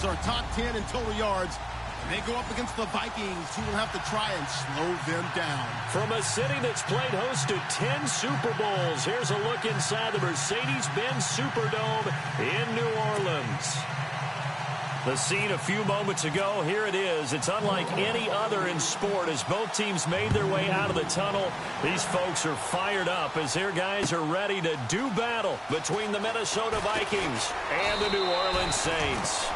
Eagles are top 10 in total yards. They go up against the Vikings, who will have to try and slow them down. From a city that's played host to 10 Super Bowls, here's a look inside the Mercedes-Benz Superdome in New Orleans. The scene a few moments ago, here it is. It's unlike any other in sport as both teams made their way out of the tunnel. These folks are fired up as their guys are ready to do battle between the Minnesota Vikings and the New Orleans Saints.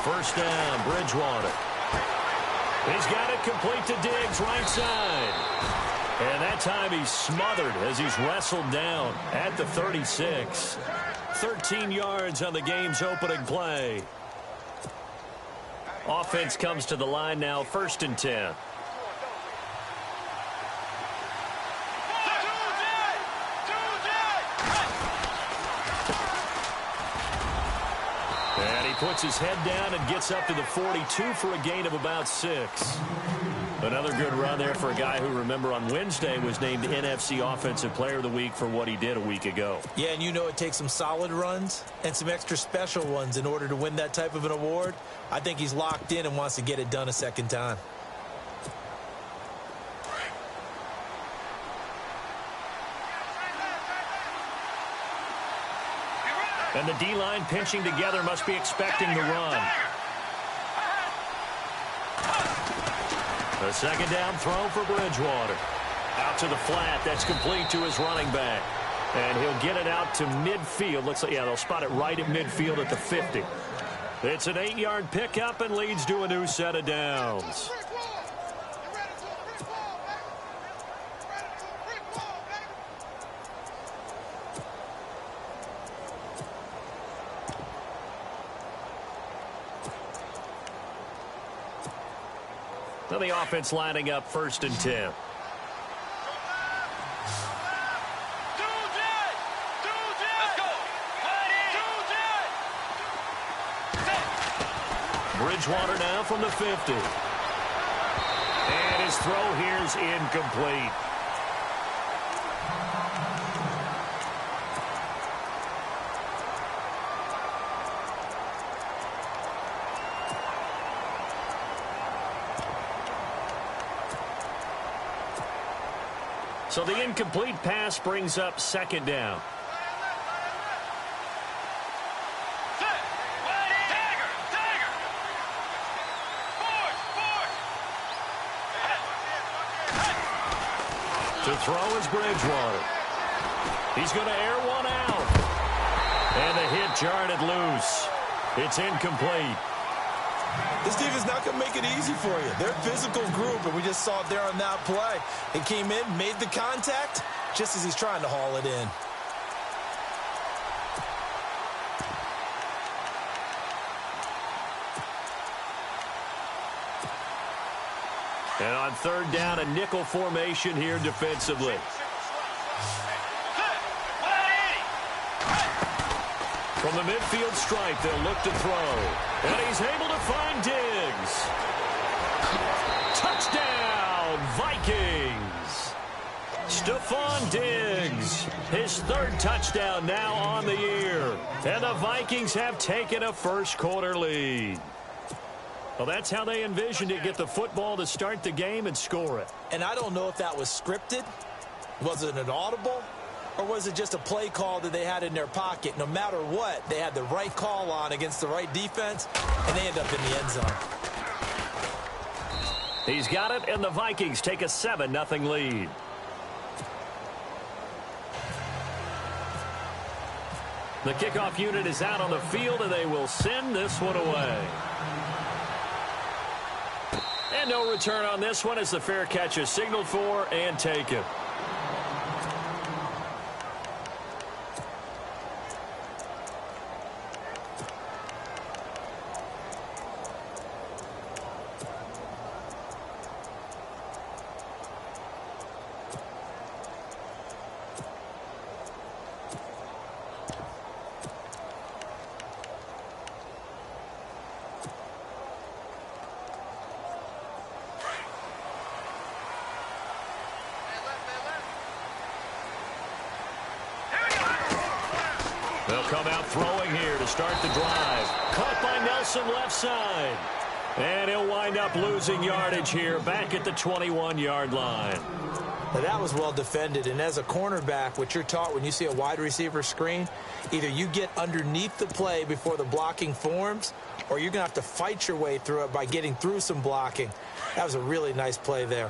First down, Bridgewater. He's got it complete to Diggs, right side. And that time he's smothered as he's wrestled down at the 36. 13 yards on the game's opening play. Offense comes to the line now, 1st and 10. Puts his head down and gets up to the 42 for a gain of about 6. Another good run there for a guy who, remember, on Wednesday was named NFC Offensive Player of the Week for what he did a week ago. Yeah, and you know it takes some solid runs and some extra special ones in order to win that type of an award. I think he's locked in and wants to get it done a second time. And the D-line pinching together must be expecting the run. A second down throw for Bridgewater. Out to the flat. That's complete to his running back. And he'll get it out to midfield. Looks like, yeah, they'll spot it right at midfield at the 50. It's an 8-yard pickup and leads to a new set of downs. Now the offense lining up 1st and 10. Bridgewater now from the 50. And his throw here is incomplete. So the incomplete pass brings up 2nd down. To throw is Bridgewater. He's going to air one out. And the hit jarred it loose. It's incomplete. This defense is not going to make it easy for you. They're a physical group, and we just saw it there on that play. It came in, made the contact, just as he's trying to haul it in. And on 3rd down, a nickel formation here defensively. From the midfield stripe, they'll look to throw. And he's able to find Diggs. Touchdown, Vikings. Stephon Diggs, his 3rd touchdown now on the year. And the Vikings have taken a first-quarter lead. Well, that's how they envisioned it, get the football to start the game and score it. And I don't know if that was scripted. Was it an audible? Or was it just a play call that they had in their pocket? No matter what, they had the right call on against the right defense, and they end up in the end zone. He's got it, and the Vikings take a 7-0 lead. The kickoff unit is out on the field, and they will send this one away. And no return on this one as the fair catch is signaled for and taken. They'll come out throwing here to start the drive. Caught by Nelson left side. And he'll wind up losing yardage here back at the 21-yard line. Now that was well defended, and as a cornerback, what you're taught when you see a wide receiver screen, either you get underneath the play before the blocking forms, or you're going to have to fight your way through it by getting through some blocking. That was a really nice play there.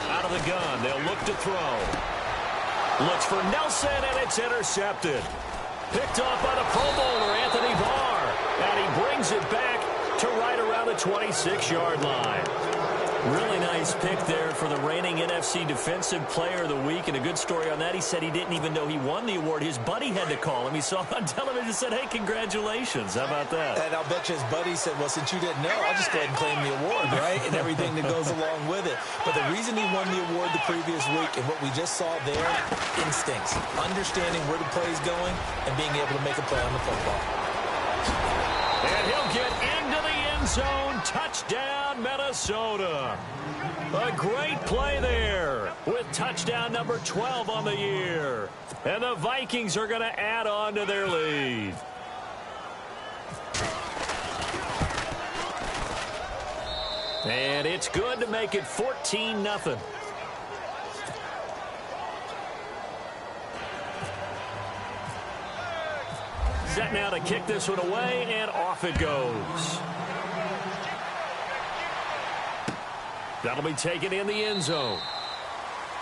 Out of the gun, they'll look to throw. Looks for Nelson, and it's intercepted. Picked off by the Pro Bowler, Anthony Barr. And he brings it back to right around the 26-yard line. Really nice pick there for the reigning NFC Defensive Player of the Week. And a good story on that, he said he didn't even know he won the award. His buddy had to call him. He saw it on television and said, hey, congratulations. How about that? And I'll bet you his buddy said, well, since you didn't know, I'll just go ahead and claim the award, right? And everything that goes along with it. But the reason he won the award the previous week and what we just saw there, instincts, understanding where the play is going and being able to make a play on the football. And he'll get into the end zone. Touchdown, Minnesota. A great play there with touchdown number 12 on the year. And the Vikings are going to add on to their lead. And it's good to make it 14-0. Set now to kick this one away, and off it goes. That'll be taken in the end zone.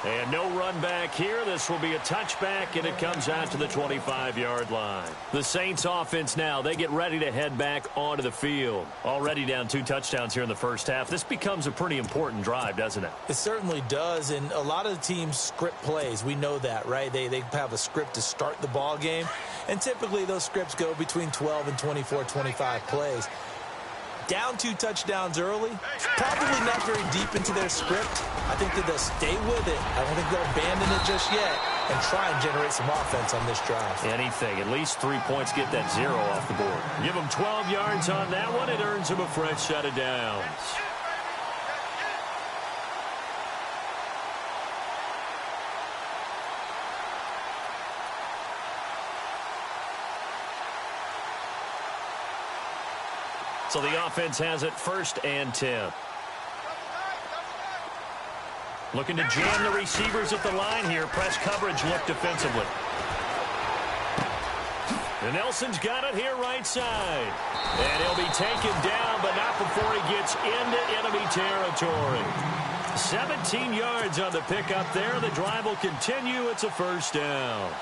And no run back here. This will be a touchback, and it comes out to the 25-yard line. The Saints offense now, they get ready to head back onto the field. Already down 2 touchdowns here in the first half. This becomes a pretty important drive, doesn't it? It certainly does, and a lot of the teams script plays. We know that, right? They have a script to start the ball game, and typically those scripts go between 12 and 24, 25 plays. Down 2 touchdowns early, probably not very deep into their script. I think that they'll stay with it. I don't think they'll abandon it just yet and try and generate some offense on this drive. Anything. At least 3 points, get that 0 off the board. Give them 12 yards on that one. It earns them a fresh set of downs. So the offense has it 1st and 10. Looking to jam the receivers at the line here. Press coverage look defensively. And Nelson's got it here right side. And he'll be taken down, but not before he gets into enemy territory. 17 yards on the pickup there. The drive will continue. It's a 1st down.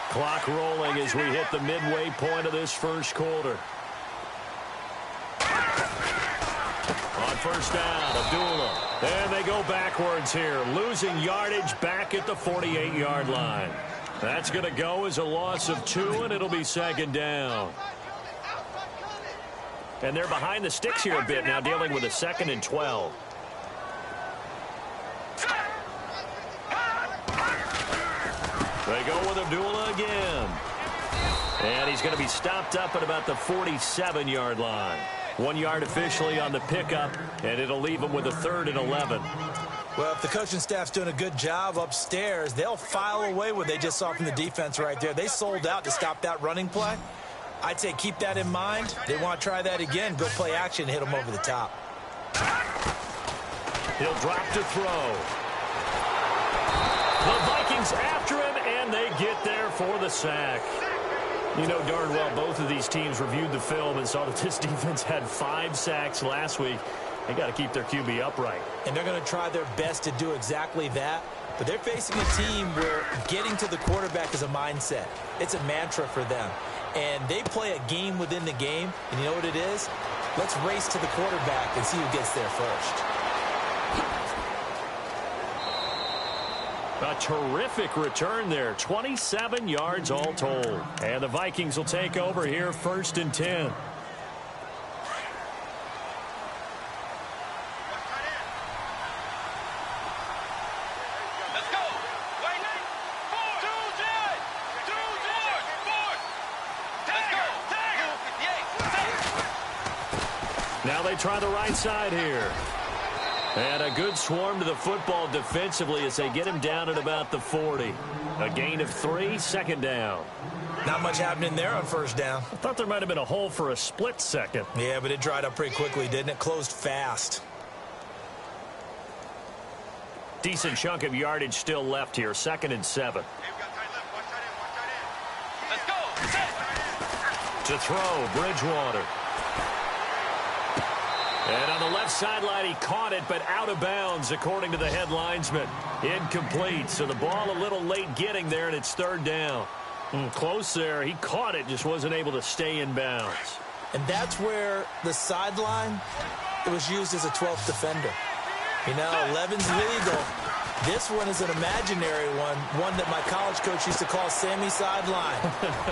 Clock rolling as we hit the midway point of this first quarter. On 1st down, Abdullah. And they go backwards here, losing yardage back at the 48-yard line. That's going to go as a loss of 2, and it'll be 2nd down. And they're behind the sticks here a bit now, dealing with a 2nd and 12. They go with Abdullah again. And he's going to be stopped up at about the 47-yard line. 1 yard officially on the pickup, and it'll leave him with a 3rd and 11. Well, if the coaching staff's doing a good job upstairs, they'll file away what they just saw from the defense right there. They sold out to stop that running play. I'd say keep that in mind. They want to try that again. Go play action, hit them over the top. He'll drop to throw. The Vikings after him, and they get there for the sack. You know darn well both of these teams reviewed the film and saw that this defense had 5 sacks last week. They got to keep their QB upright. And they're going to try their best to do exactly that. But they're facing a team where getting to the quarterback is a mindset. It's a mantra for them. And they play a game within the game. And you know what it is? Let's race to the quarterback and see who gets there first. A terrific return there. 27 yards all told. And the Vikings will take over here 1st and 10. Now they try the right side here. And a good swarm to the football defensively as they get him down at about the 40. A gain of 3, second down. Not much happening there on first down. I thought there might have been a hole for a split second. Yeah, but it dried up pretty quickly, didn't it? Closed fast. Decent chunk of yardage still left here. 2nd and 7. Let's go. To throw, Bridgewater. And on the left sideline, he caught it, but out of bounds, according to the head linesman. Incomplete, so the ball a little late getting there, and it's 3rd down. Close there. He caught it, just wasn't able to stay in bounds. And that's where the sideline, it was used as a 12th defender. You know, 11's legal. This one is an imaginary one that my college coach used to call Sammy Sideline.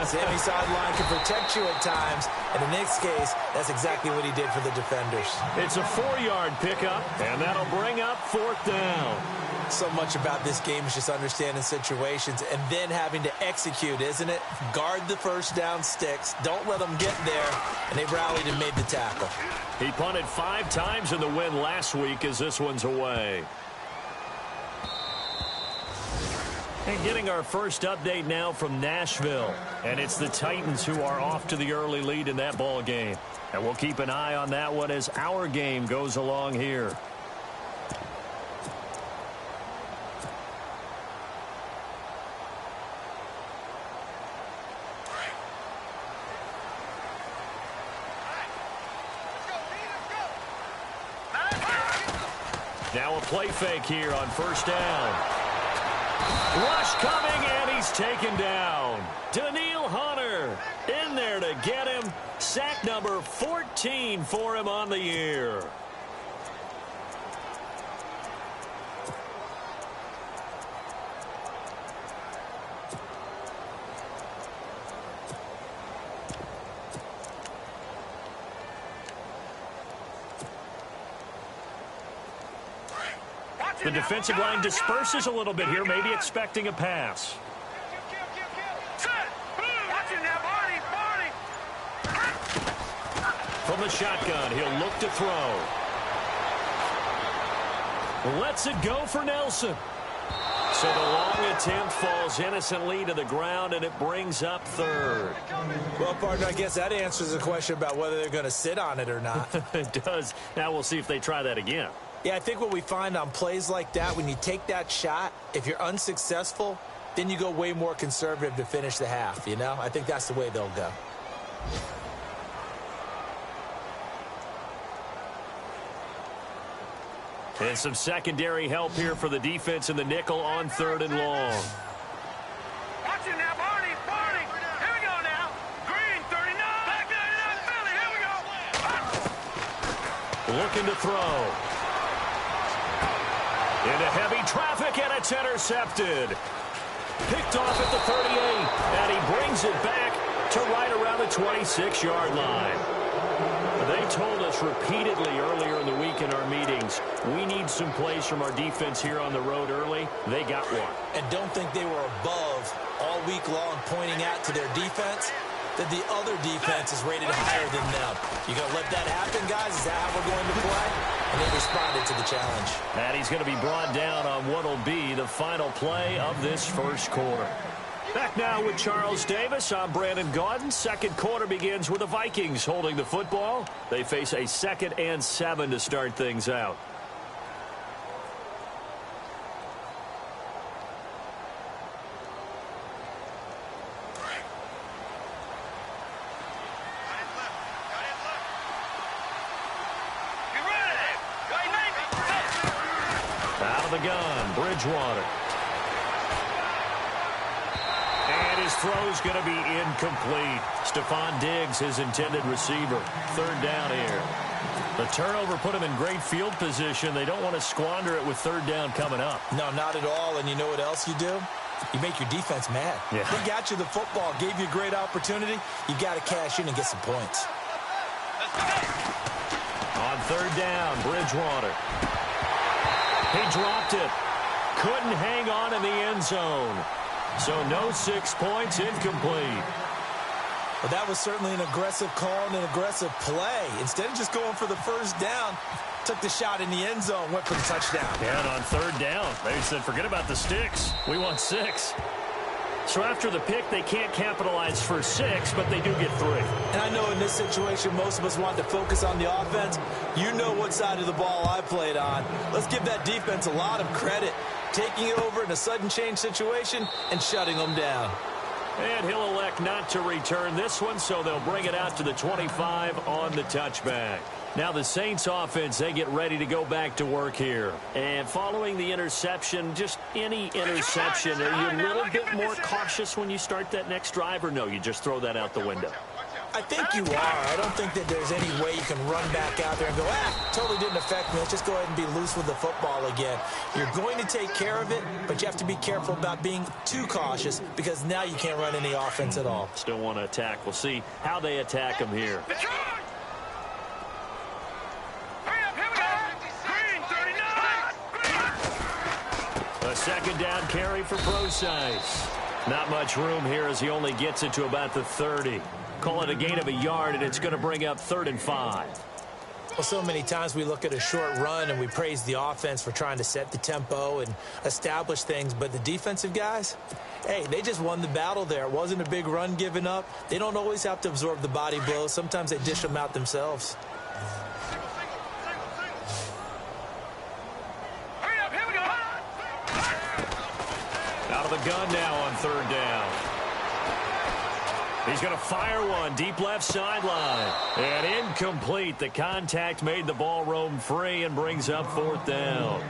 Sammy Sideline can protect you at times, and in this case, that's exactly what he did for the defenders. It's a 4-yard pickup, and that'll bring up 4th down. So much about this game is just understanding situations and then having to execute, isn't it? Guard the first down sticks. Don't let them get there, and they rallied and made the tackle. He punted 5 times in the win last week as this one's away. And getting our first update now from Nashville. And it's the Titans who are off to the early lead in that ball game. And we'll keep an eye on that one as our game goes along here. Now a play fake here on first down. Rush coming, and he's taken down. Daniil Hunter in there to get him. Sack number 14 for him on the year. The defensive line disperses a little bit here, maybe expecting a pass. From the shotgun, he'll look to throw. Lets it go for Nelson. So the long attempt falls innocently to the ground, and it brings up 3rd. Well, partner, I guess that answers the question about whether they're going to sit on it or not. It does. Now we'll see if they try that again. Yeah, I think what we find on plays like that, when you take that shot, if you're unsuccessful, then you go way more conservative to finish the half, you know? I think that's the way they'll go. And some secondary help here for the defense in the nickel on 3rd and long. Watch it now, Barney. Here we go now. Green, 39. Black 99, Philly. Here we go. Looking to throw. Into heavy traffic, and it's intercepted. Picked off at the 38, and he brings it back to right around the 26-yard line. They told us repeatedly earlier in the week in our meetings, we need some plays from our defense here on the road early. They got one. And don't think they were above all week long pointing out to their defense that the other defense is rated higher than them. You going to let that happen, guys? Is that how we're going to play? And they responded to the challenge. And he's going to be brought down on what will be the final play of this first quarter. Back now with Charles Davis. I'm Brandon Gaudin. Second quarter begins with the Vikings holding the football. They face a 2nd and 7 to start things out. Out of the gun, Bridgewater. And his throw's going to be incomplete. Stephon Diggs, his intended receiver. 3rd down here. The turnover put him in great field position. They don't want to squander it with 3rd down coming up. No, not at all. And you know what else you do? You make your defense mad. Yeah. They got you the football, gave you a great opportunity. You got to cash in and get some points. On 3rd down, Bridgewater. He dropped it. Couldn't hang on in the end zone. So no 6 points, incomplete. Well, that was certainly an aggressive call and an aggressive play. Instead of just going for the first down, took the shot in the end zone, went for the touchdown. And on third down, they said, forget about the sticks. We want 6. So after the pick, they can't capitalize for 6, but they do get 3. And I know in this situation, most of us want to focus on the offense. You know what side of the ball I played on. Let's give that defense a lot of credit, taking it over in a sudden change situation and shutting them down. And he'll elect not to return this one, so they'll bring it out to the 25 on the touchback. Now the Saints offense, they get ready to go back to work here. And following the interception, just any interception, are you a little bit more cautious when you start that next drive, or no, you just throw that out the window? I think you are. I don't think that there's any way you can run back out there and go, totally didn't affect me. Let's just go ahead and be loose with the football again. You're going to take care of it, but you have to be careful about being too cautious because now you can't run any offense at all. Still want to attack. We'll see how they attack him here. A second down carry for Procise. Not much room here as he only gets it to about the 30. Call it a gain of a yard, and it's going to bring up 3rd and 5. Well, so many times we look at a short run and we praise the offense for trying to set the tempo and establish things, but the defensive guys, hey, they just won the battle there. It wasn't a big run given up. They don't always have to absorb the body blows. Sometimes they dish them out themselves. Out of the gun now on 3rd down. He's going to fire one deep left sideline. And incomplete. The contact made the ball roam free and brings up 4th down.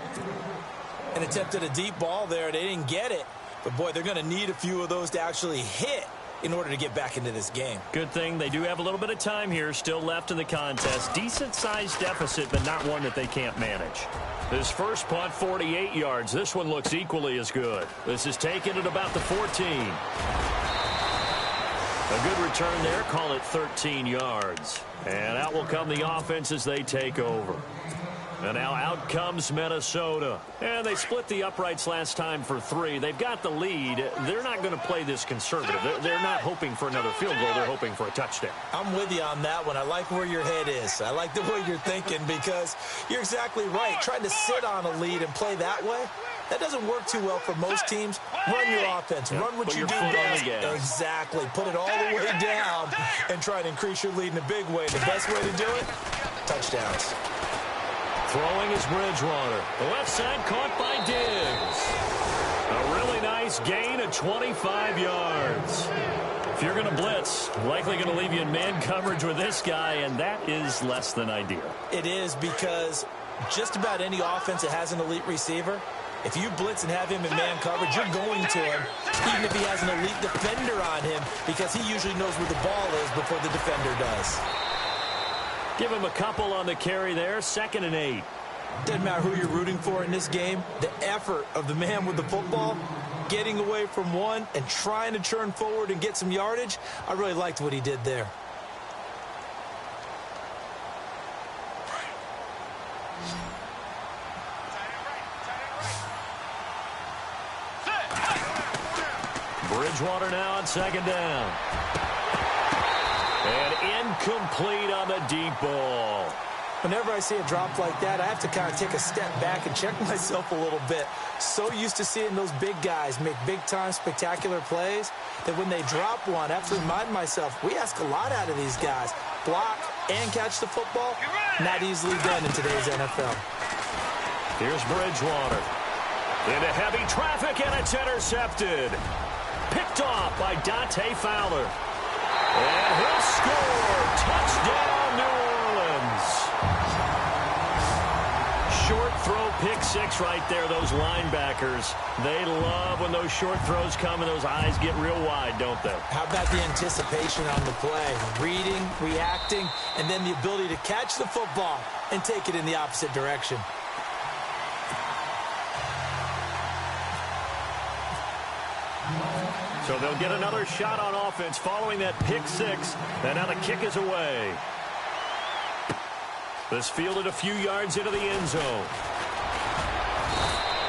And attempted a deep ball there. They didn't get it. But, boy, they're going to need a few of those to actually hit in order to get back into this game. Good thing they do have a little bit of time here still left in the contest. Decent-sized deficit, but not one that they can't manage. His first punt, 48 yards. This one looks equally as good. This is taken at about the 14. A good return there. Call it 13 yards. And out will come the offense as they take over. And now out comes Minnesota. And they split the uprights last time for 3. They've got the lead. They're not going to play this conservative. They're not hoping for another field goal. They're hoping for a touchdown. I'm with you on that one. I like where your head is. I like the way you're thinking because you're exactly right. Trying to sit on a lead and play that way, that doesn't work too well for most teams. Run your offense. Run what you do best. Exactly. Put it all the way down and try to increase your lead in a big way. The best way to do it, touchdowns. Throwing is Bridgewater. The left side caught by Diggs. A really nice gain of 25 yards. If you're going to blitz, likely going to leave you in man coverage with this guy, and that is less than ideal. It is because just about any offense that has an elite receiver, if you blitz and have him in man coverage, you're going to him, even if he has an elite defender on him, because he usually knows where the ball is before the defender does. Give him a couple on the carry there. 2nd and 8. Doesn't matter who you're rooting for in this game. The effort of the man with the football, getting away from one and trying to turn forward and get some yardage, I really liked what he did there. Bridgewater now on 2nd down. And incomplete on the deep ball. Whenever I see a drop like that, I have to kind of take a step back and check myself a little bit. So used to seeing those big guys make big-time spectacular plays that when they drop one, I have to remind myself, we ask a lot out of these guys. Block and catch the football, not easily done in today's NFL. Here's Bridgewater. Into heavy traffic, and it's intercepted. Picked off by Dante Fowler. And he'll score. Touchdown, New Orleans. Short throw, pick 6 right there. Those linebackers, they love when those short throws come and those eyes get real wide, don't they? How about the anticipation on the play? Reading, reacting, and then the ability to catch the football and take it in the opposite direction. So they'll get another shot on offense following that pick 6. And now the kick is away. This fielded a few yards into the end zone.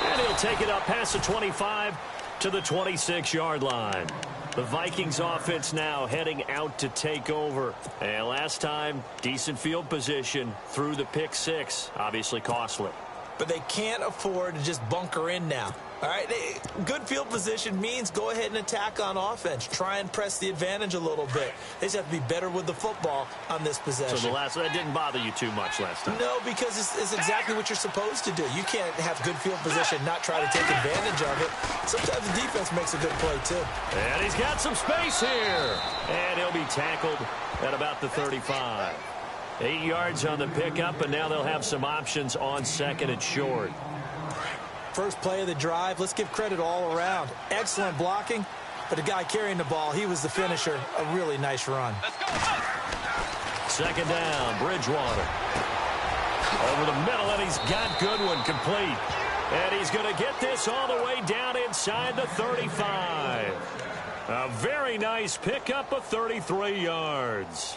And he'll take it up past the 25 to the 26-yard line. The Vikings offense now heading out to take over. And last time, decent field position through the pick six. Obviously costly. But they can't afford to just bunker in now. All right, good field position means go ahead and attack on offense. Try and press the advantage a little bit. They just have to be better with the football on this possession. So that didn't bother you too much last time? No, because it's exactly what you're supposed to do. You can't have good field position, not try to take advantage of it. Sometimes the defense makes a good play, too. And he's got some space here. And he'll be tackled at about the 35. 8 yards on the pickup, and now they'll have some options on second and short. First play of the drive, let's give credit all around. Excellent blocking, but the guy carrying the ball, he was the finisher. A really nice run. Second down, Bridgewater. Over the middle, and he's got Goodwin complete. And he's going to get this all the way down inside the 35. A very nice pickup of 33 yards.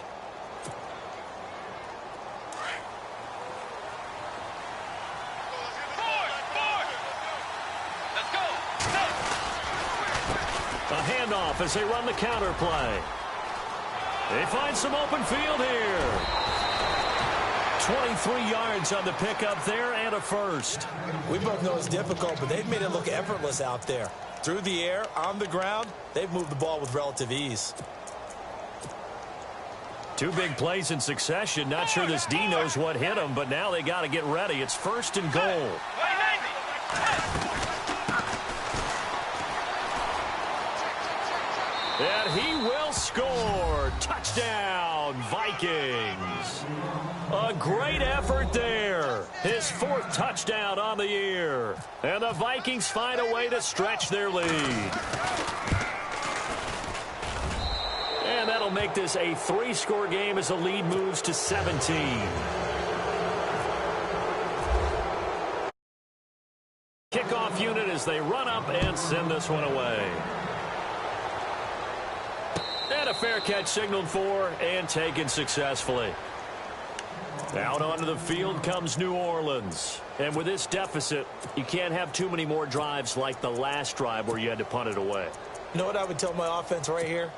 A handoff as they run the counter play. They find some open field here. 23 yards on the pickup there and a first. We both know it's difficult, but they've made it look effortless out there. Through the air, on the ground, they've moved the ball with relative ease. Two big plays in succession. Not sure this D knows what hit him, but now they got to get ready. It's first and goal. And he will score. Touchdown, Vikings. A great effort there. His fourth touchdown on the year. And the Vikings find a way to stretch their lead. And that'll make this a 3-score game as the lead moves to 17. Kickoff unit as they run up and send this one away. And a fair catch signaled for and taken successfully. Out onto the field comes New Orleans. And with this deficit, you can't have too many more drives like the last drive where you had to punt it away. You know what I would tell my offense right here?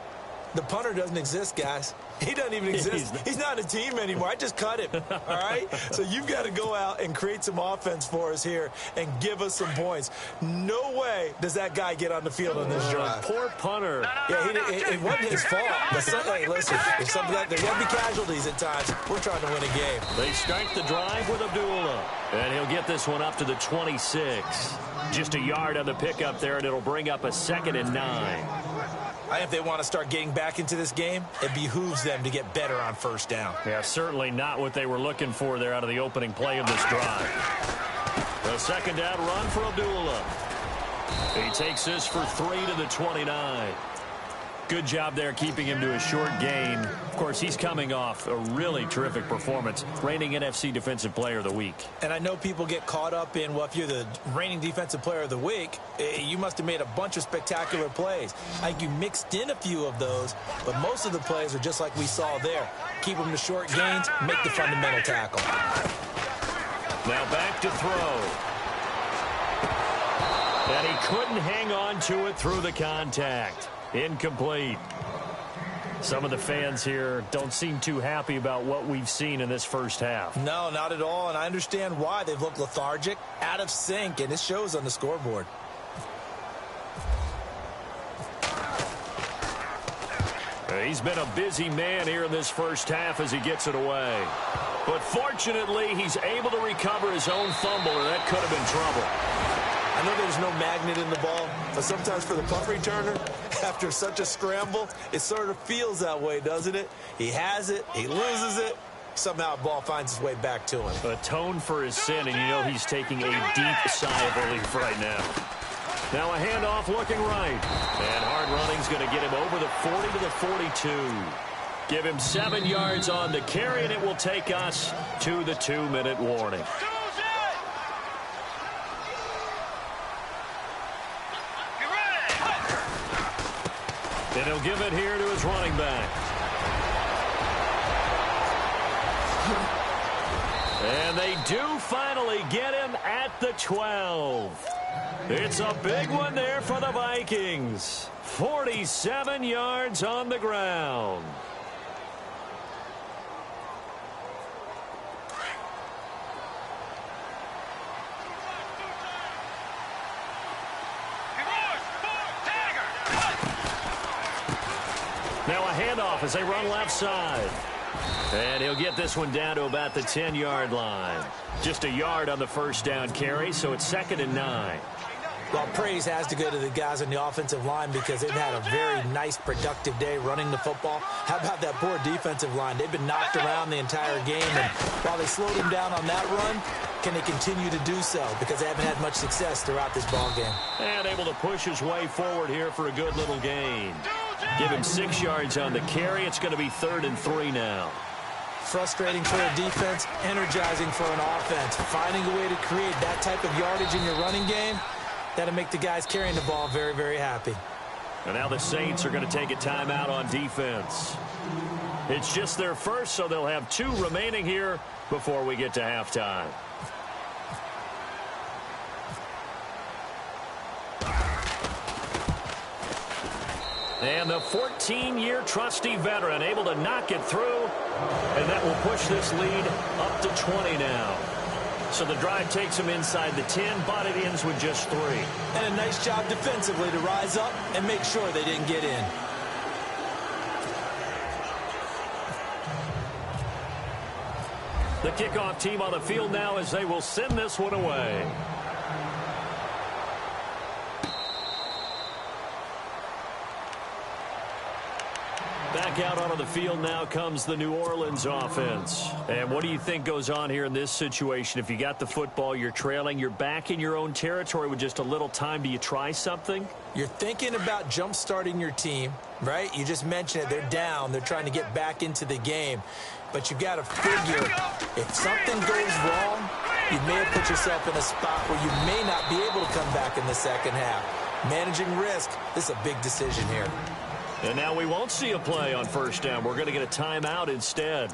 The punter doesn't exist, guys. He doesn't even exist. He's not a team anymore. I just cut him, all right? So you've got to go out and create some offense for us here and give us some points. No way does that guy get on the field on this drive. Poor punter. Yeah, it wasn't his fault. But hey, listen, if something like there's going to be casualties at times, we're trying to win a game. They start the drive with Abdullah. And he'll get this one up to the 26. Just a yard on the pickup there, and it'll bring up a 2nd and 9. If they want to start getting back into this game, it behooves them to get better on first down. Yeah, certainly not what they were looking for there out of the opening play of this drive. The second down run for Abdullah. He takes this for 3 to the 29. Good job there keeping him to a short gain. Of course, he's coming off a really terrific performance, reigning NFC Defensive Player of the Week. And I know people get caught up in, well, if you're the reigning Defensive Player of the Week, you must have made a bunch of spectacular plays. I think you mixed in a few of those, but most of the plays are just like we saw there. Keep them to short gains, make the fundamental tackle. Now back to throw. And he couldn't hang on to it through the contact. Incomplete. Some of the fans here don't seem too happy about what we've seen in this first half. No, not at all, and I understand why. They've looked lethargic, out of sync, and it shows on the scoreboard. He's been a busy man here in this first half as he gets it away. But fortunately, he's able to recover his own fumble, or that could have been trouble. I know there's no magnet in the ball, but sometimes for the punt returner, after such a scramble, it sort of feels that way, doesn't it? He has it, he loses it, somehow the ball finds its way back to him. Atone for his sin, and you know he's taking a deep sigh of relief right now. Now a handoff looking right. And hard running's going to get him over the 40 to the 42. Give him 7 yards on the carry, and it will take us to the 2-minute warning. And he'll give it here to his running back. And they do finally get him at the 12. It's a big one there for the Vikings. 47 yards on the ground. Now a handoff as they run left side. And he'll get this one down to about the 10-yard line. Just a yard on the first down carry, so it's 2nd and 9. Well, praise has to go to the guys on the offensive line because they've had a very nice, productive day running the football. How about that poor defensive line? They've been knocked around the entire game, and while they slowed them down on that run, can they continue to do so? Because they haven't had much success throughout this ball game. And able to push his way forward here for a good little gain. Give him 6 yards on the carry. It's going to be 3rd and 3 now. Frustrating for a defense, energizing for an offense. Finding a way to create that type of yardage in your running game, that'll make the guys carrying the ball very, very happy. And now the Saints are going to take a timeout on defense. It's just their first, so they'll have 2 remaining here before we get to halftime. And the 14-year trusty veteran able to knock it through, and that will push this lead up to 20 now. So the drive takes them inside the 10, but it ends with just 3. And a nice job defensively to rise up and make sure they didn't get in. The kickoff team on the field now as they will send this one away. Back out onto the field now comes the New Orleans offense. And what do you think goes on here in this situation? If you got the football, you're trailing, you're back in your own territory with just a little time. Do you try something? You're thinking about jump-starting your team, right? You just mentioned it. They're down. They're trying to get back into the game. But you've got to figure if something goes wrong, you may have put yourself in a spot where you may not be able to come back in the second half. Managing risk, this is a big decision here. And now we won't see a play on first down. We're going to get a timeout instead,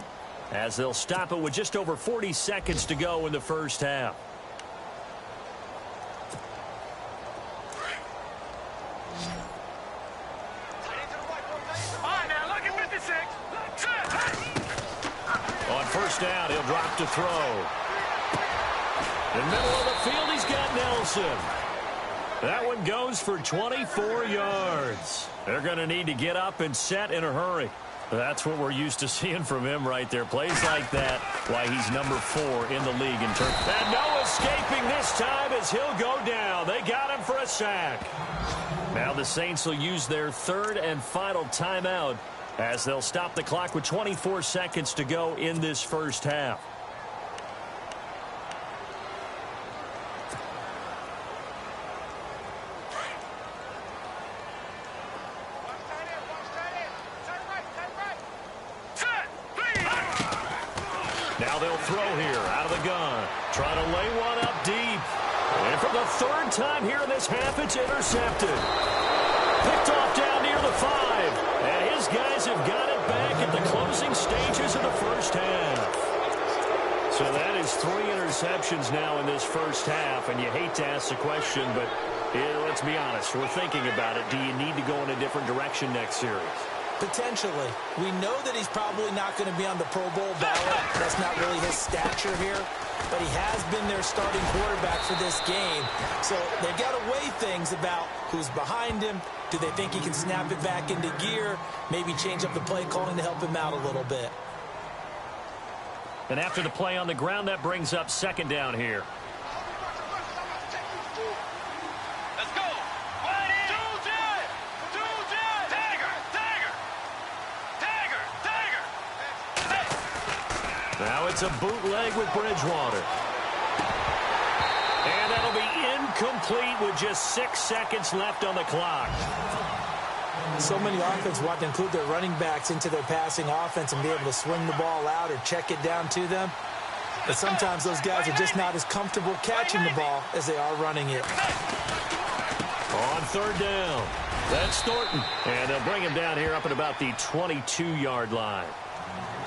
as they'll stop it with just over 40 seconds to go in the first half. On first down, he'll drop to throw. In the middle of the field, he's got Nelson. That one goes for 24 yards. They're going to need to get up and set in a hurry. That's what we're used to seeing from him right there. Plays like that, why he's number 4 in the league in terms. And no escaping this time as he'll go down. They got him for a sack. Now the Saints will use their 3rd and final timeout as they'll stop the clock with 24 seconds to go in this first half. Now they'll throw here out of the gun. Try to lay one up deep. And for the 3rd time here in this half, it's intercepted. Picked off down near the 5. And his guys have got it back at the closing stages of the first half. So that is 3 interceptions now in this first half. And you hate to ask the question, but let's be honest. We're thinking about it. Do you need to go in a different direction next series? Potentially. We know that he's probably not going to be on the Pro Bowl ballot. That's not really his stature here. But he has been their starting quarterback for this game. So they've got to weigh things about who's behind him. Do they think he can snap it back into gear? Maybe change up the play calling to help him out a little bit. And after the play on the ground, that brings up 2nd down here. Now it's a bootleg with Bridgewater. And that'll be incomplete with just 6 seconds left on the clock. So many offenses want to include their running backs into their passing offense and be able to swing the ball out or check it down to them. But sometimes those guys are just not as comfortable catching the ball as they are running it. On 3rd down, that's Thornton. And they'll bring him down here up at about the 22-yard line.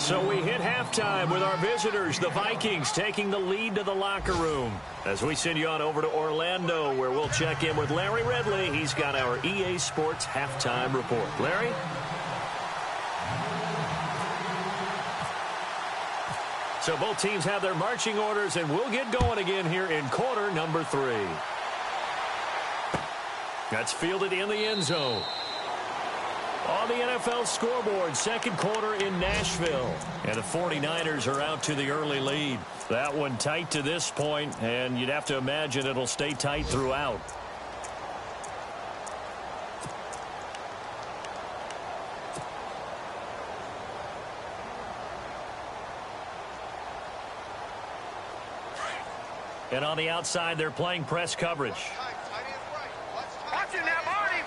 So we hit halftime with our visitors, the Vikings, taking the lead to the locker room. As we send you on over to Orlando, where we'll check in with Larry Ridley. He's got our EA Sports halftime report. Larry? So both teams have their marching orders, and we'll get going again here in quarter number 3. That's fielded in the end zone. On the NFL scoreboard, second quarter in Nashville. And the 49ers are out to the early lead. That one tight to this point, and you'd have to imagine it'll stay tight throughout. And on the outside, they're playing press coverage. Watch it now, Marty.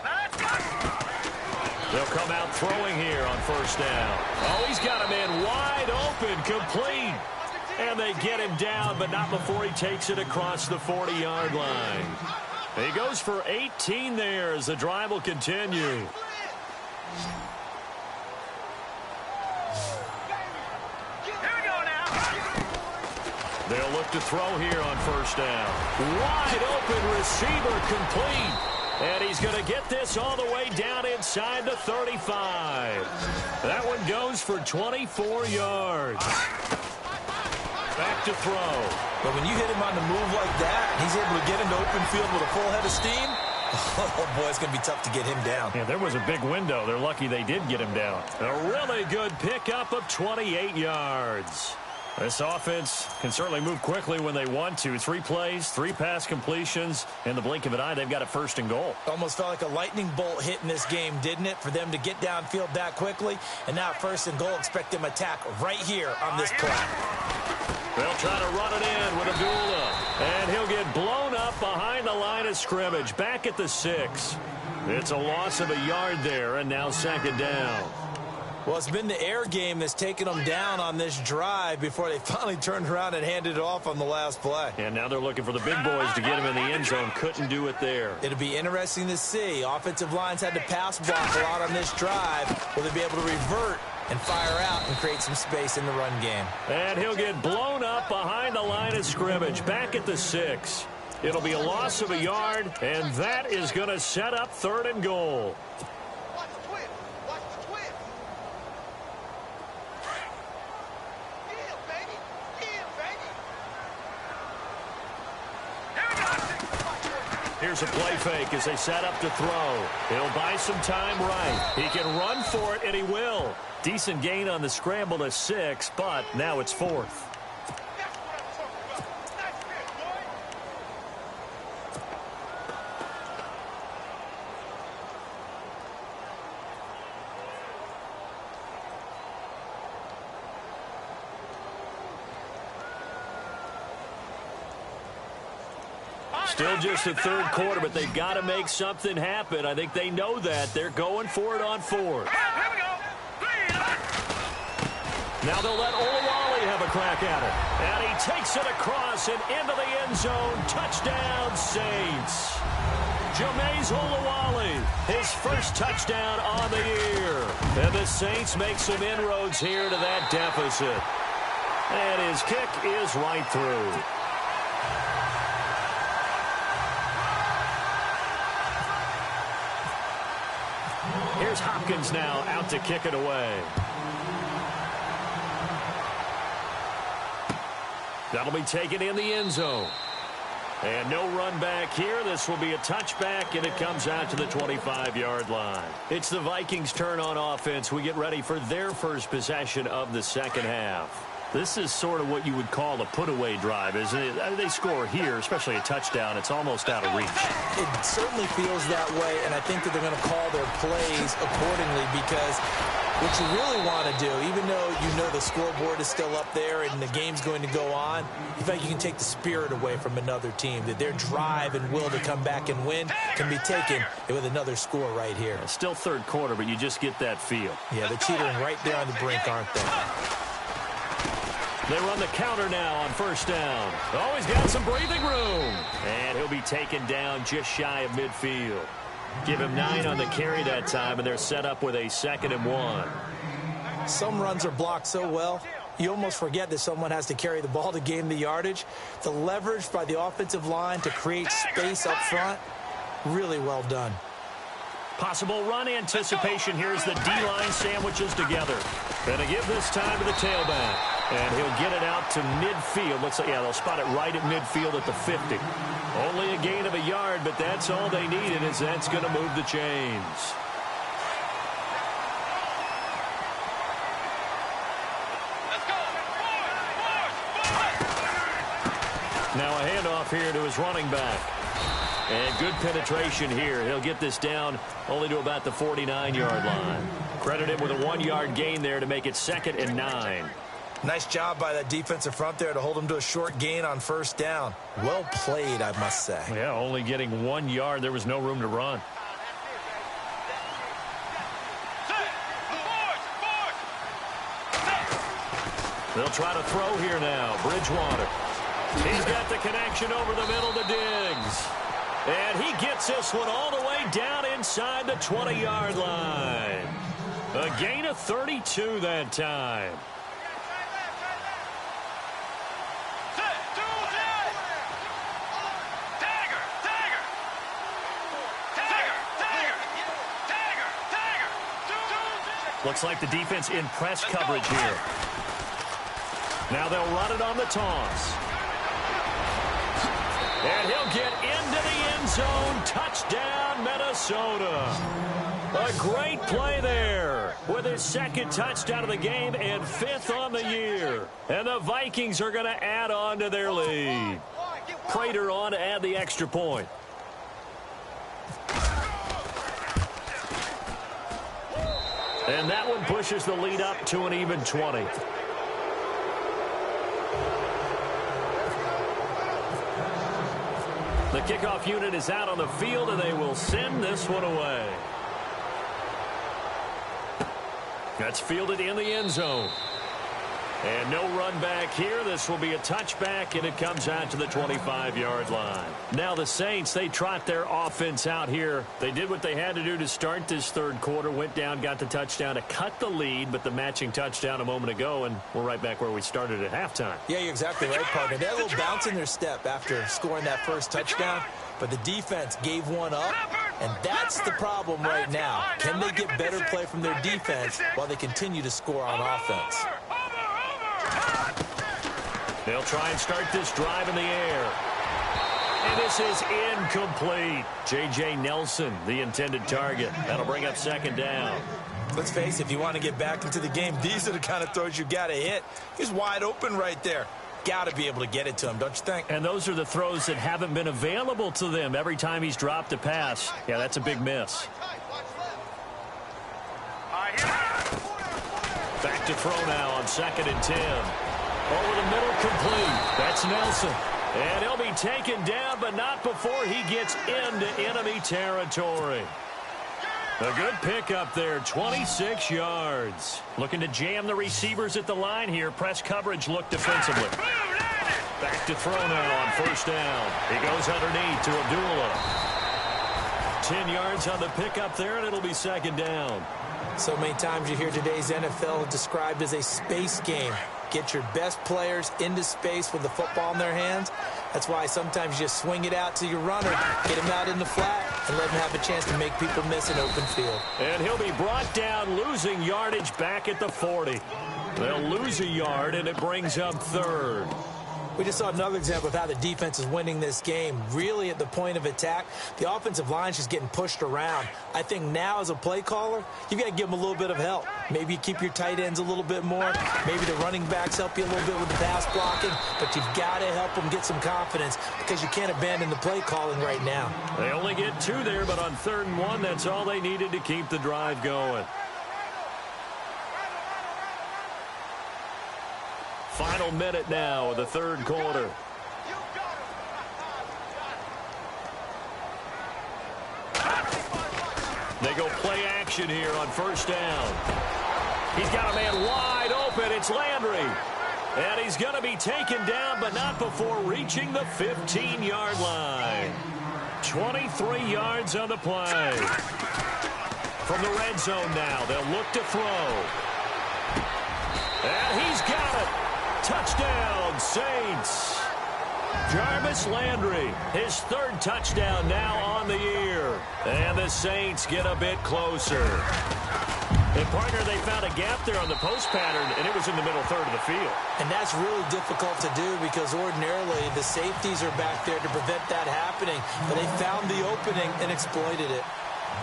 Let's go. They'll come out throwing here on first down. Oh, he's got him in wide open, complete. And they get him down, but not before he takes it across the 40-yard line. He goes for 18 there as the drive will continue. They'll look to throw here on first down. Wide open receiver complete. And he's going to get this all the way down inside the 35. That one goes for 24 yards. Back to throw. But when you hit him on the move like that, he's able to get into open field with a full head of steam. Oh, boy, it's going to be tough to get him down. Yeah, there was a big window. They're lucky they did get him down. A really good pickup of 28 yards. This offense can certainly move quickly when they want to. 3 plays, 3 pass completions. In the blink of an eye, they've got a first and goal. Almost felt like a lightning bolt hit in this game, didn't it? For them to get downfield that quickly. And now first and goal, expect them to attack right here on this play. They'll try to run it in with Abdullah. And he'll get blown up behind the line of scrimmage. Back at the 6. It's a loss of a yard there, and now second down. Well, it's been the air game that's taken them down on this drive before they finally turned around and handed it off on the last play. And now they're looking for the big boys to get him in the end zone. Couldn't do it there. It'll be interesting to see. Offensive lines had to pass block a lot on this drive. Will they be able to revert and fire out and create some space in the run game? And he'll get blown up behind the line of scrimmage. Back at the 6. It'll be a loss of a yard, and that is going to set up third and goal. Here's a play fake as they set up to throw. He'll buy some time right. He can run for it, and he will. Decent gain on the scramble to 6, but now it's 4th. Still just the third quarter, but they've got to make something happen. I think they know that. They're going for it on 4th. Here we go. Now they'll let Olawale have a crack at it. And he takes it across and into the end zone. Touchdown, Saints. Jameis Olawale, his first touchdown on the year. And the Saints make some inroads here to that deficit. And his kick is right through. Here's Hopkins now out to kick it away. That'll be taken in the end zone. And no run back here. This will be a touchback, and it comes out to the 25-yard line. It's the Vikings' turn on offense. We get ready for their first possession of the second half. This is sort of what you would call a put-away drive, isn't it? They score here, especially a touchdown. It's almost out of reach. It certainly feels that way, and I think that they're going to call their plays accordingly because what you really want to do, even though you know the scoreboard is still up there and the game's going to go on, you think you can take the spirit away from another team, that their drive and will to come back and win can be taken with another score right here. Still third quarter, but you just get that feel. Yeah, they're teetering right there on the brink, aren't they? They run the counter now on first down. Oh, he's got some breathing room. And he'll be taken down just shy of midfield. Give him 9 on the carry that time, and they're set up with a 2nd and 1. Some runs are blocked so well, you almost forget that someone has to carry the ball to gain the yardage. The leverage by the offensive line to create space up front, really well done. Possible run anticipation here as the D-line sandwiches together. And to give this time to the tailback. And he'll get it out to midfield. Looks like, yeah, they'll spot it right at midfield at the 50. Only a gain of a yard, but that's all they needed, as that's going to move the chains. Now a handoff here to his running back. And good penetration here. He'll get this down only to about the 49-yard line. Credit him with a 1-yard gain there to make it 2nd and 9. Nice job by that defensive front there to hold him to a short gain on first down. Well played, I must say. Yeah, only getting 1 yard. There was no room to run. They'll try to throw here now. Bridgewater. He's got the connection over the middle to Diggs. And he gets this one all the way down inside the 20-yard line. A gain of 32 that time. Looks like the defense in press coverage here. Now they'll run it on the toss. And he'll get into the end zone. Touchdown, Minnesota. A great play there with his 2nd touchdown of the game and 5th on the year. And the Vikings are going to add on to their lead. Prater on to add the extra point. And that one pushes the lead up to an even 20. The kickoff unit is out on the field, and they will send this one away. That's fielded in the end zone. And no run back here. This will be a touchback, and it comes out to the 25-yard line. Now the Saints, they trot their offense out here. They did what they had to do to start this 3rd quarter. Went down, got the touchdown to cut the lead, but the matching touchdown a moment ago, and we're right back where we started at halftime. Yeah, you're exactly right, partner. They had a little bounce in their step after scoring that first touchdown, but the defense gave one up, and that's the problem right now. Can they get better play from their defense while they continue to score on offense? They'll try and start this drive in the air. And this is incomplete. J.J. Nelson, the intended target. That'll bring up 2nd down. Let's face it, if you want to get back into the game, these are the kind of throws you got to hit. He's wide open right there. Got to be able to get it to him, don't you think? And those are the throws that haven't been available to them every time he's dropped a pass. Yeah, that's a big miss. Back to throw now on 2nd and 10. Over the middle, complete. That's Nelson. And he'll be taken down, but not before he gets into enemy territory. A good pickup there, 26 yards. Looking to jam the receivers at the line here. Press coverage look defensively. Back to throw now on 1st down. He goes underneath to Abdullah. 10 yards on the pickup there, and it'll be 2nd down. So many times you hear today's NFL described as a space game. Get your best players into space with the football in their hands. That's why sometimes you just swing it out to your runner, get him out in the flat, and let him have a chance to make people miss an open field. And he'll be brought down, losing yardage back at the 40. They'll lose a yard, and it brings up 3rd. We just saw another example of how the defense is winning this game. Really at the point of attack, the offensive line's just getting pushed around. I think now as a play caller, you've got to give them a little bit of help. Maybe you keep your tight ends a little bit more. Maybe the running backs help you a little bit with the pass blocking. But you've got to help them get some confidence because you can't abandon the play calling right now. They only get 2 there, but on 3rd and 1, that's all they needed to keep the drive going. Final minute now of the 3rd quarter. They go play action here on 1st down. He's got a man wide open. It's Landry. And he's going to be taken down, but not before reaching the 15-yard line. 23 yards on the play. From the red zone now, they'll look to throw. And he's got it. Touchdown, Saints. Jarvis Landry, his third touchdown now on the year. And the Saints get a bit closer. And, partner, they found a gap there on the post pattern, and it was in the middle third of the field. And that's really difficult to do because ordinarily the safeties are back there to prevent that happening. But they found the opening and exploited it.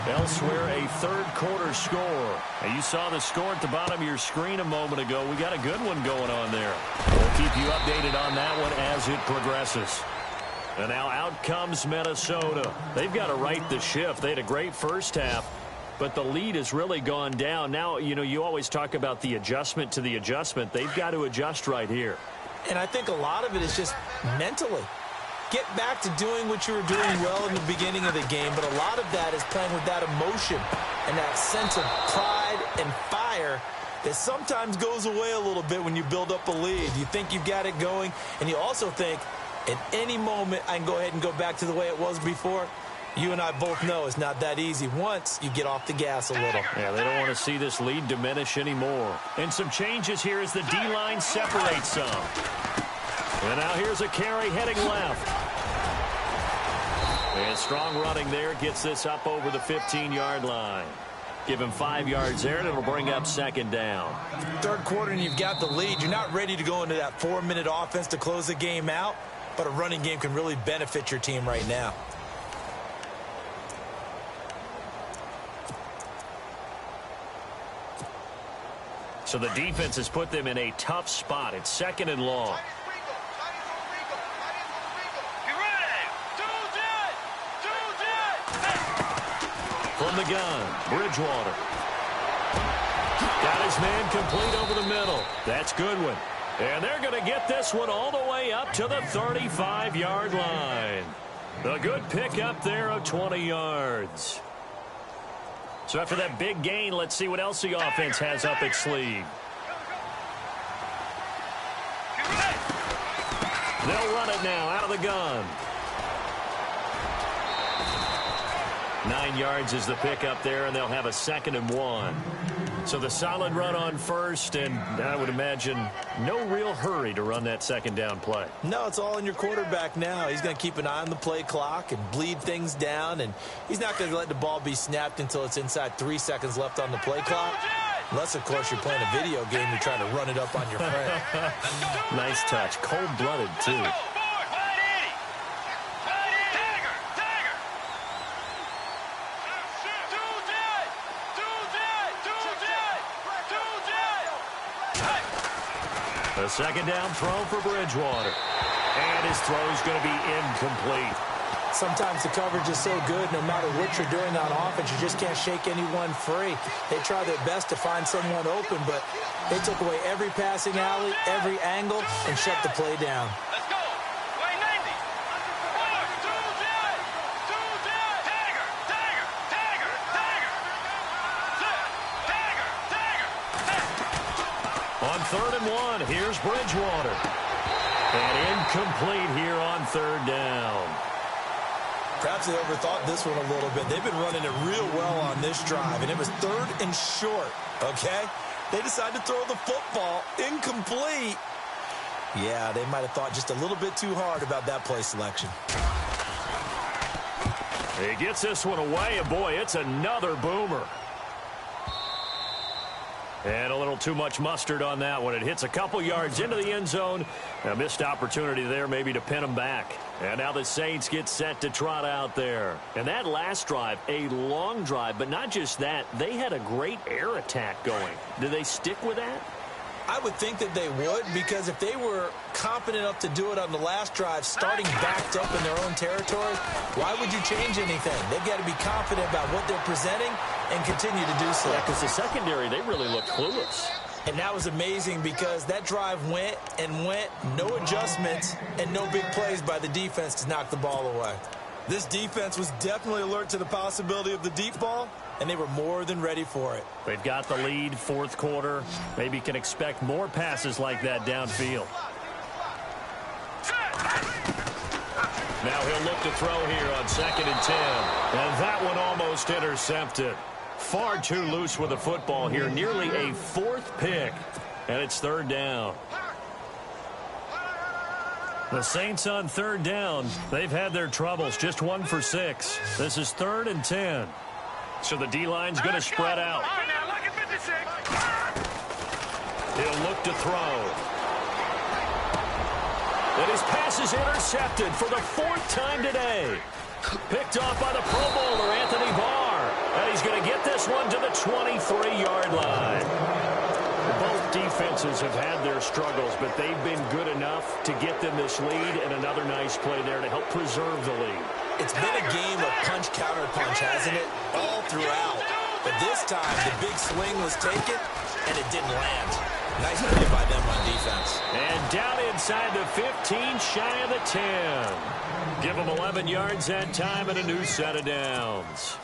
Elsewhere, a third-quarter score. Now, you saw the score at the bottom of your screen a moment ago. We got a good one going on there. We'll keep you updated on that one as it progresses. And now out comes Minnesota. They've got to right the ship. They had a great first half, but the lead has really gone down. Now, you always talk about the adjustment to the adjustment. They've got to adjust right here. And I think a lot of it is just mentally. Get back to doing what you were doing well in the beginning of the game, but a lot of that is playing with that emotion and that sense of pride and fire that sometimes goes away a little bit when you build up a lead. You think you've got it going, and you also think at any moment I can go ahead and go back to the way it was before. You and I both know it's not that easy once you get off the gas a little. Yeah, they don't want to see this lead diminish anymore. And some changes here as the D-line separates some. And now here's a carry heading left. And strong running there gets this up over the 15-yard line. Give him 5 yards there, and it'll bring up second down. Third quarter, and you've got the lead. You're not ready to go into that 4-minute offense to close the game out, but a running game can really benefit your team right now. So the defense has put them in a tough spot. It's second and long. From the gun, Bridgewater. Got his man complete over the middle. That's Goodwin. And they're going to get this one all the way up to the 35-yard line. A good pickup there of 20 yards. So after that big gain, let's see what else the offense has up its sleeve. They'll run it now out of the gun. 9 yards is the pickup there, and they'll have a 2nd and 1. So the solid run on first, and I would imagine no real hurry to run that second down play. No, it's all in your quarterback now. He's going to keep an eye on the play clock and bleed things down, and he's not going to let the ball be snapped until it's inside 3 seconds left on the play clock. Unless, of course, you're playing a video game, you're trying to run it up on your friend. Nice touch. Cold-blooded, too. A second down throw for Bridgewater. And his throw is going to be incomplete. Sometimes the coverage is so good, no matter what you're doing on offense, you just can't shake anyone free. They try their best to find someone open, but they took away every passing alley, every angle, and shut the play down. Let's go. Way 90. 4, 2 jet. 2 jet. Tagger. Tagger. Tagger. Tagger. Tagger. Tagger. On 3rd and 1, here's Bridgewater. And incomplete here on 3rd down. Perhaps they overthought this one a little bit. They've been running it real well on this drive, and it was 3rd and short, okay? They decided to throw the football incomplete. Yeah, they might have thought just a little bit too hard about that play selection. He gets this one away, and boy, it's another boomer. And a little too much mustard on that one. It hits a couple yards into the end zone. A missed opportunity there maybe to pin him back. And now the Saints get set to trot out there. And that last drive, a long drive, but not just that. They had a great air attack going. Do they stick with that? I would think that they would, because if they were confident enough to do it on the last drive, starting backed up in their own territory, why would you change anything? They've got to be confident about what they're presenting and continue to do so. Yeah, because the secondary, they really looked clueless. And that was amazing because that drive went and went, no adjustments, and no big plays by the defense to knock the ball away. This defense was definitely alert to the possibility of the deep ball, and they were more than ready for it. They've got the lead, 4th quarter. Maybe can expect more passes like that downfield. Now he'll look to throw here on 2nd and 10. And that one almost intercepted. Far too loose with the football here. Nearly a 4th pick. and it's third down. The Saints on third down. They've had their troubles, just 1 for 6. This is 3rd and 10. So the D-line's going to spread out. He'll look to throw. And his pass is intercepted for the 4th time today. Picked off by the Pro Bowler, Anthony Barr. And he's going to get this one to the 23-yard line. Both defenses have had their struggles, but they've been good enough to get them this lead, and another nice play there to help preserve the lead. It's been a game of punch-counter-punch, hasn't it? All throughout. But this time, the big swing was taken, and it didn't land. Nice play by them on defense. And down inside the 15, shy of the 10. Give them 11 yards that time and a new set of downs.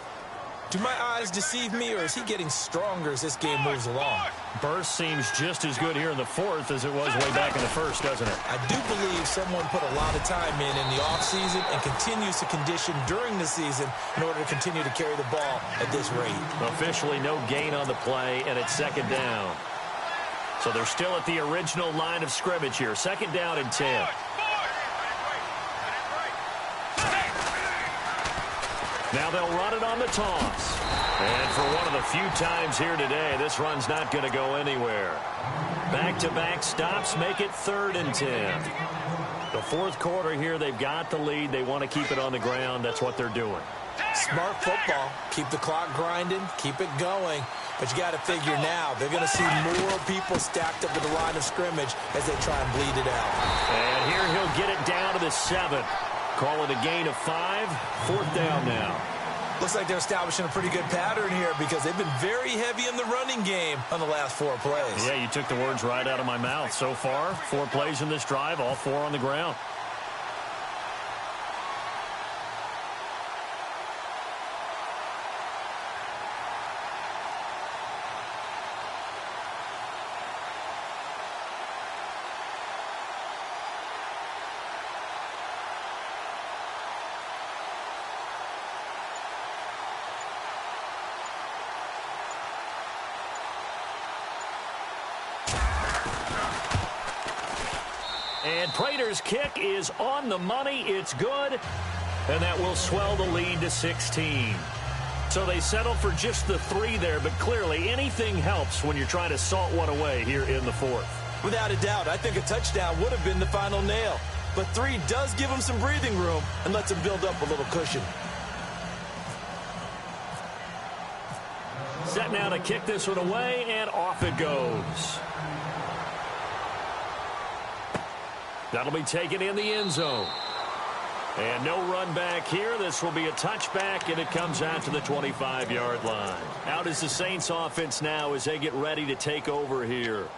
Do my eyes deceive me, or is he getting stronger as this game moves along? Burst seems just as good here in the 4th as it was way back in the 1st, doesn't it? I do believe someone put a lot of time in the offseason and continues to condition during the season in order to continue to carry the ball at this rate. Officially no gain on the play, and it's 2nd down. So they're still at the original line of scrimmage here. 2nd down and 10. Now they'll run it on the toss. And for one of the few times here today, this run's not going to go anywhere. Back-to-back stops make it 3rd and 10. The 4th quarter here, they've got the lead. They want to keep it on the ground. That's what they're doing. Smart football. Keep the clock grinding. Keep it going. But you got to figure now, they're going to see more people stacked up at the line of scrimmage as they try and bleed it out. And here he'll get it down to the 7. Call it a gain of 5. 4th down now. Looks like they're establishing a pretty good pattern here because they've been very heavy in the running game on the last 4 plays. Yeah, you took the words right out of my mouth. So far, 4 plays in this drive, all 4 on the ground. And Prater's kick is on the money. It's good. And that will swell the lead to 16. So they settle for just the 3 there, but clearly anything helps when you're trying to salt one away here in the 4th. Without a doubt, I think a touchdown would have been the final nail. But 3 does give them some breathing room and lets them build up a little cushion. Set now to kick this one away, and off it goes. That'll be taken in the end zone. And no run back here. This will be a touchback, and it comes out to the 25-yard line. Out is the Saints offense now as they get ready to take over here.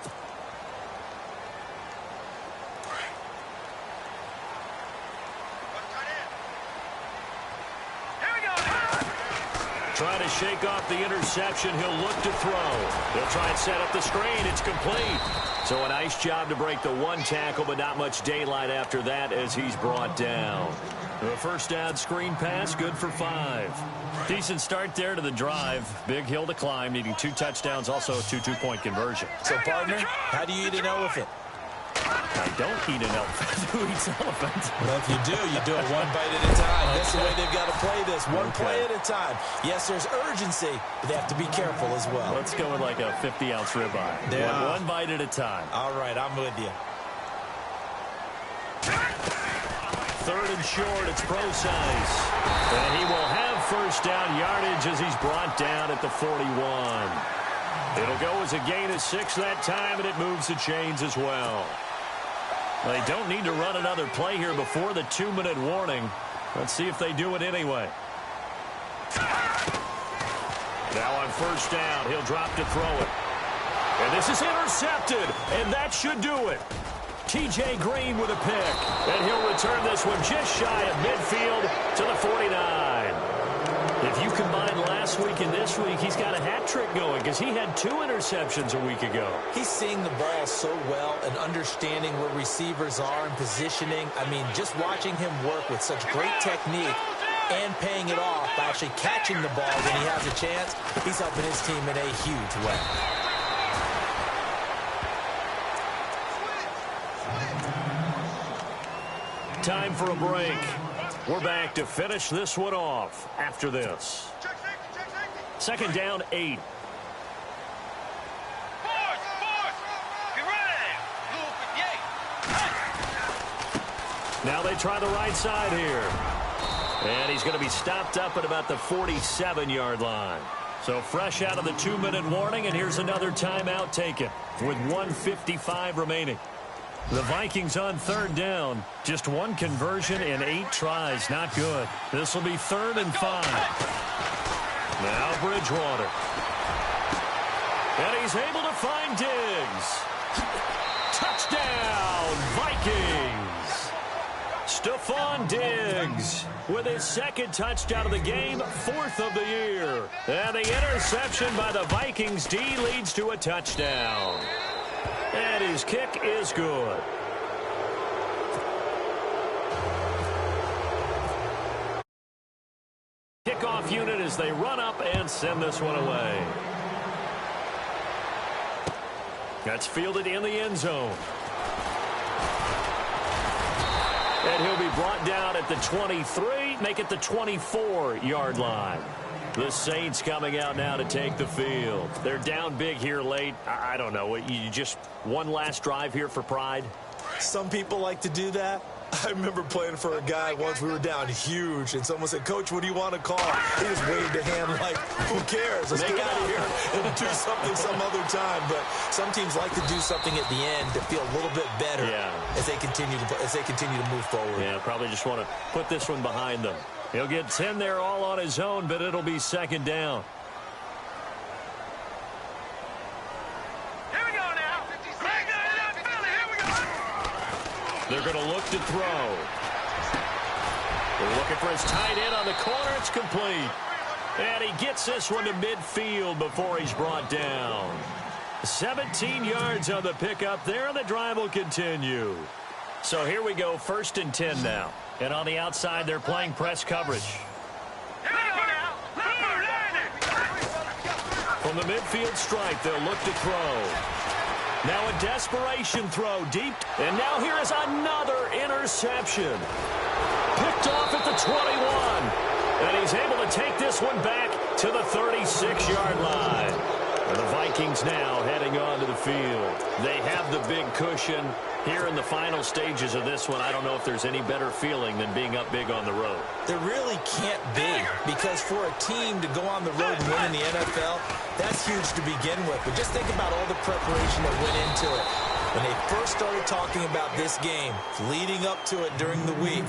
Trying to shake off the interception. He'll look to throw. He'll try and set up the screen. It's complete. So a nice job to break the 1 tackle, but not much daylight after that as he's brought down. The first down screen pass, good for 5. Decent start there to the drive. Big hill to climb, needing 2 touchdowns, also a 2-2-point conversion. So, partner, how do you eat an elephant? I don't eat an elephant. Who eats elephant? Well, if you do it 1 bite at a time. That's the way they've got to play this. One play at a time. Yes, there's urgency, but they have to be careful as well. Let's go with like a 50-ounce ribeye. Yeah. One bite at a time. All right, I'm with you. 3rd and short, it's Procise. And he will have first down yardage as he's brought down at the 41. It'll go as a gain of 6 that time, and it moves the chains as well. They don't need to run another play here before the 2-minute warning. Let's see if they do it anyway. Now on first down, he'll drop to throw it. And this is intercepted, and that should do it. T.J. Green with a pick, and he'll return this one just shy of midfield to the 49. If you combine last week and this week, he's got a hat trick going because he had 2 interceptions a week ago. He's seeing the ball so well and understanding where receivers are and positioning. I mean, just watching him work with such great technique and paying it off by actually catching the ball when he has a chance, he's helping his team in a huge way. Time for a break. We're back to finish this one off after this. Second down, 8. Now they try the right side here. And he's going to be stopped up at about the 47-yard line. So fresh out of the 2-minute warning, and here's another timeout taken with 1:55 remaining. The Vikings on third down. Just one conversion in 8 tries. Not good. This will be 3rd and 5. Now Bridgewater. And he's able to find Diggs. Touchdown, Vikings. Stephon Diggs with his 2nd touchdown of the game, 4th of the year. And the interception by the Vikings D leads to a touchdown. And his kick is good. Kickoff unit as they run up and send this one away. That's fielded in the end zone. And he'll be brought down at the 23, make it the 24-yard line. The Saints coming out now to take the field. They're down big here late. I don't know. You just one last drive here for pride? Some people like to do that. I remember playing for a guy once. We were down huge, and someone said, "Coach, what do you want to call?" He just waved a hand like, "Who cares? Let's get out of here and do something some other time." But some teams like to do something at the end to feel a little bit better as they continue to move forward. Yeah, probably just want to put this one behind them. He'll get 10 there all on his own, but it'll be 2nd down. Here we go now. Here we go. They're going to look to throw. They're looking for his tight end on the corner. It's complete. And he gets this one to midfield before he's brought down. 17 yards on the pickup there, and the drive will continue. So here we go, 1st and 10 now. And on the outside, they're playing press coverage. Here we go now. From the midfield stripe, they'll look to throw. Now a desperation throw deep. And now here is another interception. Picked off at the 21. And he's able to take this one back to the 36-yard line. And the Vikings now heading onto the field. They have the big cushion. Here in the final stages of this one, I don't know if there's any better feeling than being up big on the road. There really can't be, because for a team to go on the road and win in the NFL, that's huge to begin with. But just think about all the preparation that went into it. When they first started talking about this game, leading up to it during the week,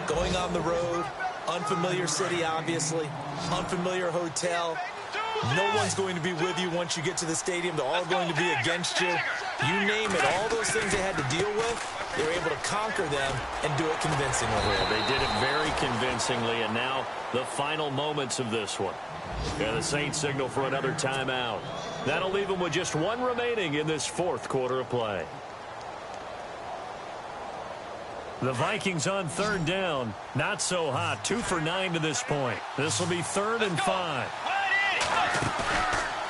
going on the road, unfamiliar city, obviously, unfamiliar hotel. No one's going to be with you once you get to the stadium. They're all going to be against you. You name it, all those things they had to deal with, they were able to conquer them and do it convincingly. Yeah, they did it very convincingly, and now the final moments of this one. Yeah, the Saints signal for another timeout. That'll leave them with just one remaining in this 4th quarter of play. The Vikings on 3rd down. Not so hot. 2 for 9 to this point. This will be 3rd and 5.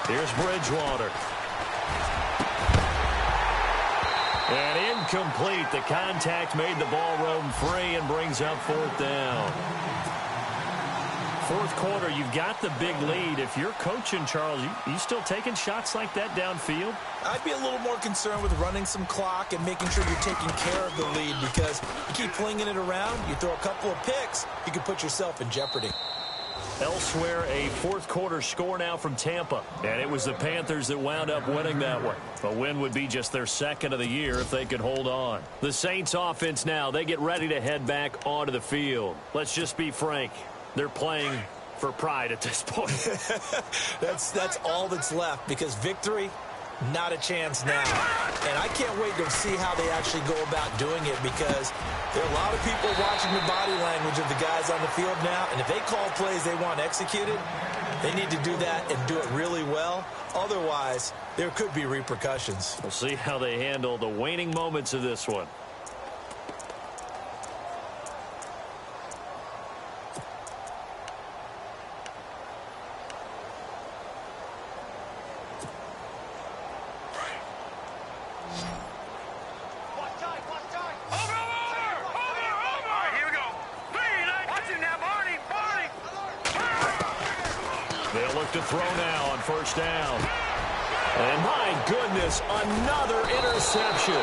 Here's Bridgewater. And incomplete. The contact made the ball roam free and brings up 4th down. 4th quarter, you've got the big lead. If you're coaching, Charles, you still taking shots like that downfield? I'd be a little more concerned with running some clock and making sure you're taking care of the lead, because you keep flinging it around, you throw a couple of picks, you can put yourself in jeopardy. Elsewhere, a 4th quarter score now from Tampa. And it was the Panthers that wound up winning that one. A win would be just their 2nd of the year if they could hold on. The Saints offense now, they get ready to head back onto the field. Let's just be frank. They're playing for pride at this point. That's all that's left, because victory, not a chance now. And I can't wait to see how they actually go about doing it, because there are a lot of people watching the body language of the guys on the field now, and if they call plays they want executed, they need to do that and do it really well. Otherwise, there could be repercussions. We'll see how they handle the waning moments of this one. Over! They'll look to throw now on first down. And my goodness, another interception.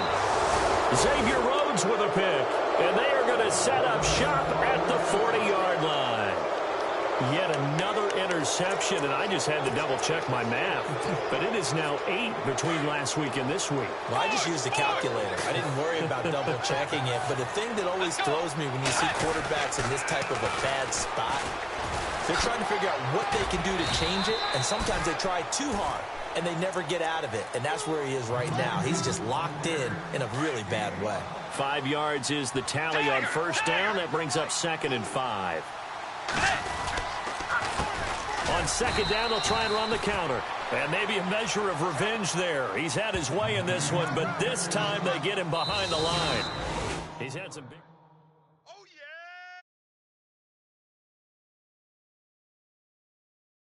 Xavier Rhodes with a pick. And they are going to set up shop at the 40-yard line. Yet another interception, and I just had to double-check my math. But it is now 8 between last week and this week. Well, I just used a calculator. I didn't worry about double-checking it. But the thing that always throws me when you see quarterbacks in this type of a bad spot, they're trying to figure out what they can do to change it, and sometimes they try too hard, and they never get out of it. And that's where he is right now. He's just locked in a really bad way. 5 yards is the tally on first down. That brings up 2nd and 5. On second down, they'll try and run the counter. And maybe a measure of revenge there. He's had his way in this one, but this time they get him behind the line. He's had some big...